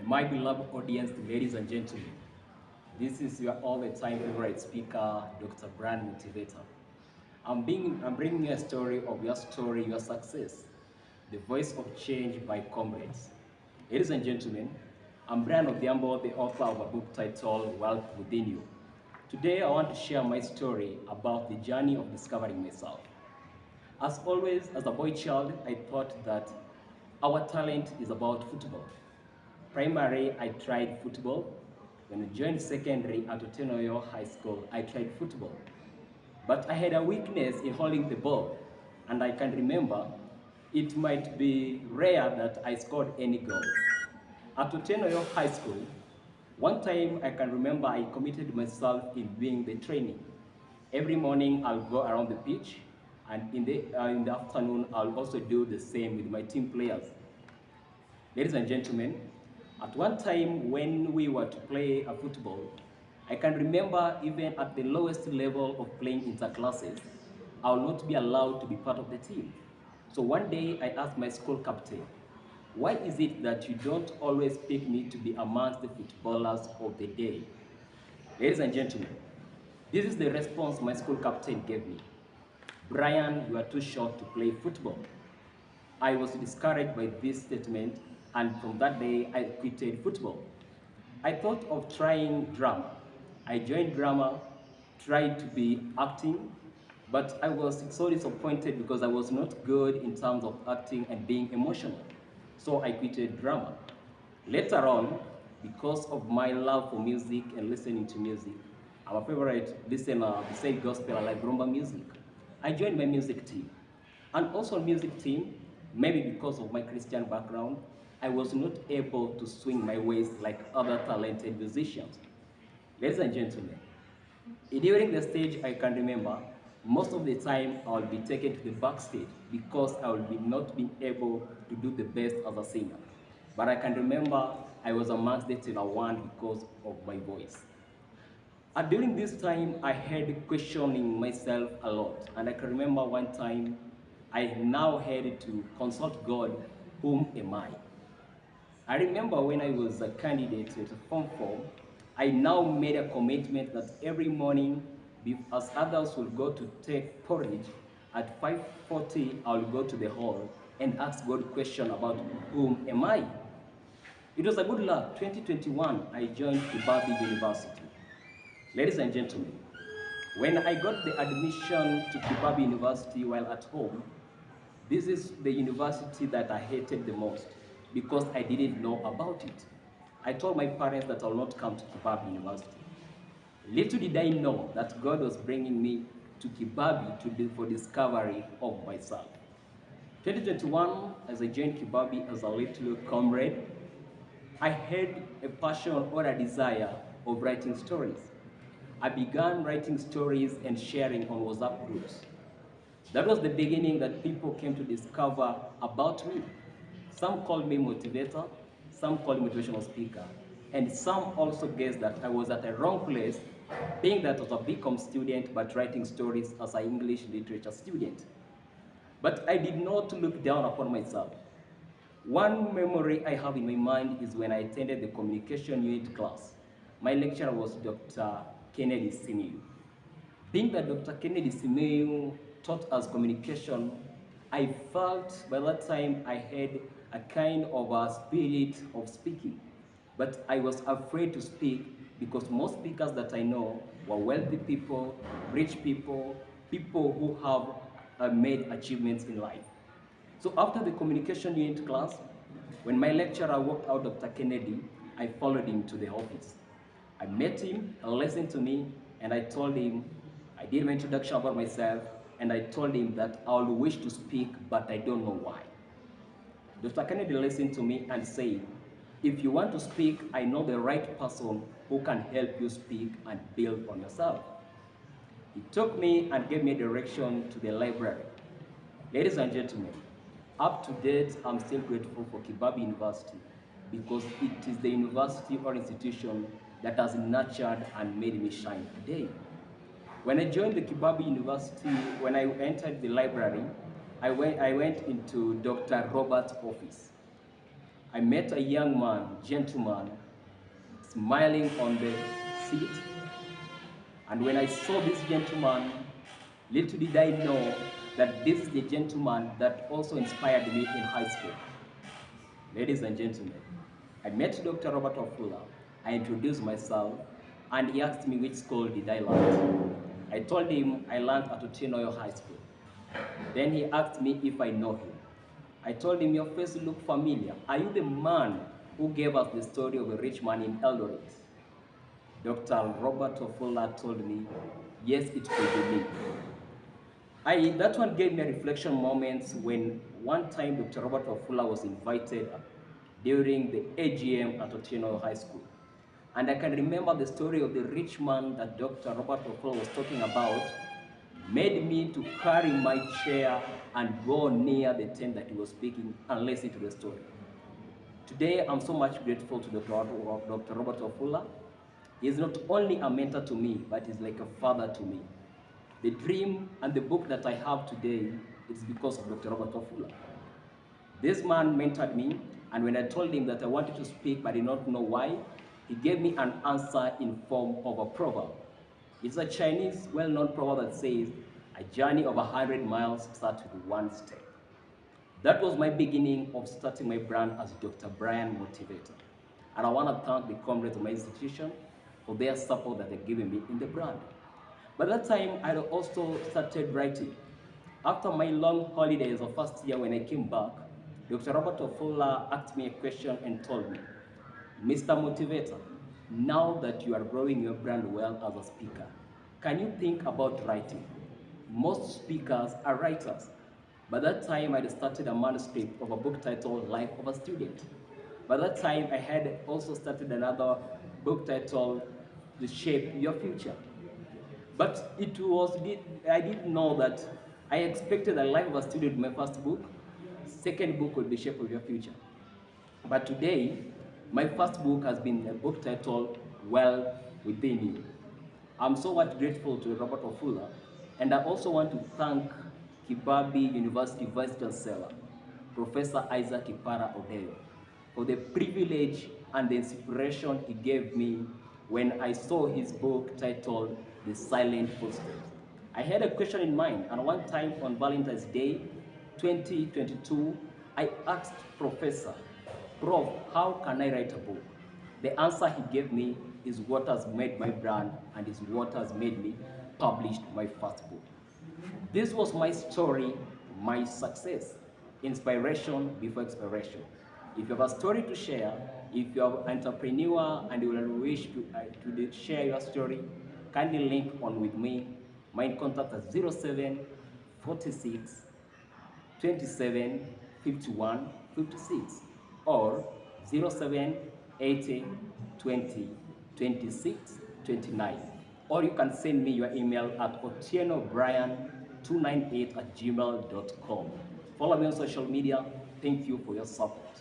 My beloved audience, ladies and gentlemen, this is your all the time favorite speaker, Dr. Brand Motivator. I'm bringing you a story, your success, the voice of change by comrades. Ladies and gentlemen, I'm Brian Odhiambo, the author of a book titled Wealth Within You. Today, I want to share my story about the journey of discovering myself. As always, as a boy child, I thought that our talent is about football. Primary, I tried football. When I joined secondary at Odhiambo High School, I tried football. But I had a weakness in holding the ball, and I can remember it might be rare that I scored any goal. At Odhiambo High School, one time I can remember I committed myself in doing the training. Every morning I'll go around the pitch, and in the afternoon I'll also do the same with my team players. Ladies and gentlemen, at one time when we were to play a football, I can remember even at the lowest level of playing interclasses, I will not be allowed to be part of the team. So one day I asked my school captain, why is it that you don't always pick me to be amongst the footballers of the day? Ladies and gentlemen, this is the response my school captain gave me. Brian, you are too short to play football. I was discouraged by this statement, and from that day I quitted football. I thought of trying drama. I joined drama, tried to be acting, but I was so disappointed because I was not good in terms of acting and being emotional. So I quitted drama. Later on, because of my love for music and listening to music, I'm a favorite listener besides gospel, I like rumba music. I joined my music team. And also music team, maybe because of my Christian background, I was not able to swing my waist like other talented musicians. Ladies and gentlemen, during the stage I can remember, most of the time I will be taken to the backstage because I will be not being able to do the best as a singer. But I can remember I was amongst the team one because of my voice. And during this time, I had questioning myself a lot. And I can remember one time, I now had to consult God, whom am I? I remember when I was a candidate to Form 4, I now made a commitment that every morning, as others will go to take porridge, at 5:40 I'll go to the hall and ask God question about whom am I? It was a good luck. 2021, I joined Kibabi University. Ladies and gentlemen, when I got the admission to Kibabi University while at home, this is the university that I hated the most because I didn't know about it. I told my parents that I will not come to Kibabi University. Little did I know that God was bringing me to Kibabi for discovery of myself. 2021, as I joined Kibabi as a little comrade, I had a passion or a desire of writing stories. I began writing stories and sharing on WhatsApp groups. That was the beginning that people came to discover about me. Some called me motivator, some called me motivational speaker, and some also guessed that I was at the wrong place, being that I was a BCom student but writing stories as an English literature student. But I did not look down upon myself. One memory I have in my mind is when I attended the communication unit class. My lecturer was Dr. Kennedy Simiyu. Being that Dr. Kennedy Simiyu taught us communication, I felt by that time I had a kind of a spirit of speaking. But I was afraid to speak because most speakers that I know were wealthy people, rich people, people who have made achievements in life. So after the communication unit class, when my lecturer walked out Dr. Kennedy, I followed him to the office. I met him, he listened to me, and I told him, I did my introduction about myself, and I told him that I will wish to speak, but I don't know why. Dr. Kennedy listened to me and said, if you want to speak, I know the right person who can help you speak and build on yourself. He took me and gave me direction to the library. Ladies and gentlemen, up to date, I'm still grateful for Kibabi University because it is the university or institution that has nurtured and made me shine today. When I joined the Kibabi University, when I entered the library, I went into Dr. Robert's office. I met a young man, gentleman, smiling on the seat. And when I saw this gentleman, little did I know that this is the gentleman that also inspired me in high school. Ladies and gentlemen, I met Dr. Robert Ofula. I introduced myself, and he asked me which school did I learn. I told him I learned at Odhiambo High School. Then he asked me if I know him. I told him, your face looked familiar. Are you the man who gave us the story of a rich man in Eldoret? Dr. Robert Ofula told me, yes, it could be me. That one gave me a reflection moment when one time Dr. Robert Ofula was invited during the AGM at Odhiambo High School. And I can remember the story of the rich man that Dr. Robert Ofula was talking about made me to carry my chair and go near the tent that he was speaking and listen to the story. Today, I'm so much grateful to Dr. Robert Ofula. He is not only a mentor to me, but he's like a father to me. The dream and the book that I have today is because of Dr. Robert Ofula. This man mentored me, and when I told him that I wanted to speak but I did not know why, he gave me an answer in form of a proverb. It's a Chinese well-known proverb that says, a journey of 100 miles starts with one step. That was my beginning of starting my brand as Dr. Brian Motivator. And I want to thank the comrades of my institution for their support that they've given me in the brand. By that time, I also started writing. After my long holidays of first year when I came back, Dr. Robert Ofula asked me a question and told me, Mr. Motivator, now that you are growing your brand well as a speaker, can you think about writing? Most speakers are writers. By that time, I had started a manuscript of a book titled Life of a Student. By that time, I had also started another book titled The Shape Your Future. But I didn't know that I expected The Life of a Student, my first book. Second book would be Shape of Your Future. But today, my first book has been a book titled Well Within You. I'm so much grateful to Robert Ofula, and I also want to thank Kibabi University Vice Chancellor, Professor Isaac Ipara Odeyo, for the privilege and the inspiration he gave me when I saw his book titled The Silent Footsteps. I had a question in mind, and one time on Valentine's Day 2022, I asked Professor, Prof, how can I write a book? The answer he gave me is what has made my brand and is what has made me publish my first book. This was my story, my success, inspiration before expiration. If you have a story to share, if you are an entrepreneur and you wish to share your story, kindly link on with me. My contact is 07 46 27 51 56 or 07 80 20 26 29. Or you can send me your email at otienobrian298@gmail.com. Follow me on social media. Thank you for your support.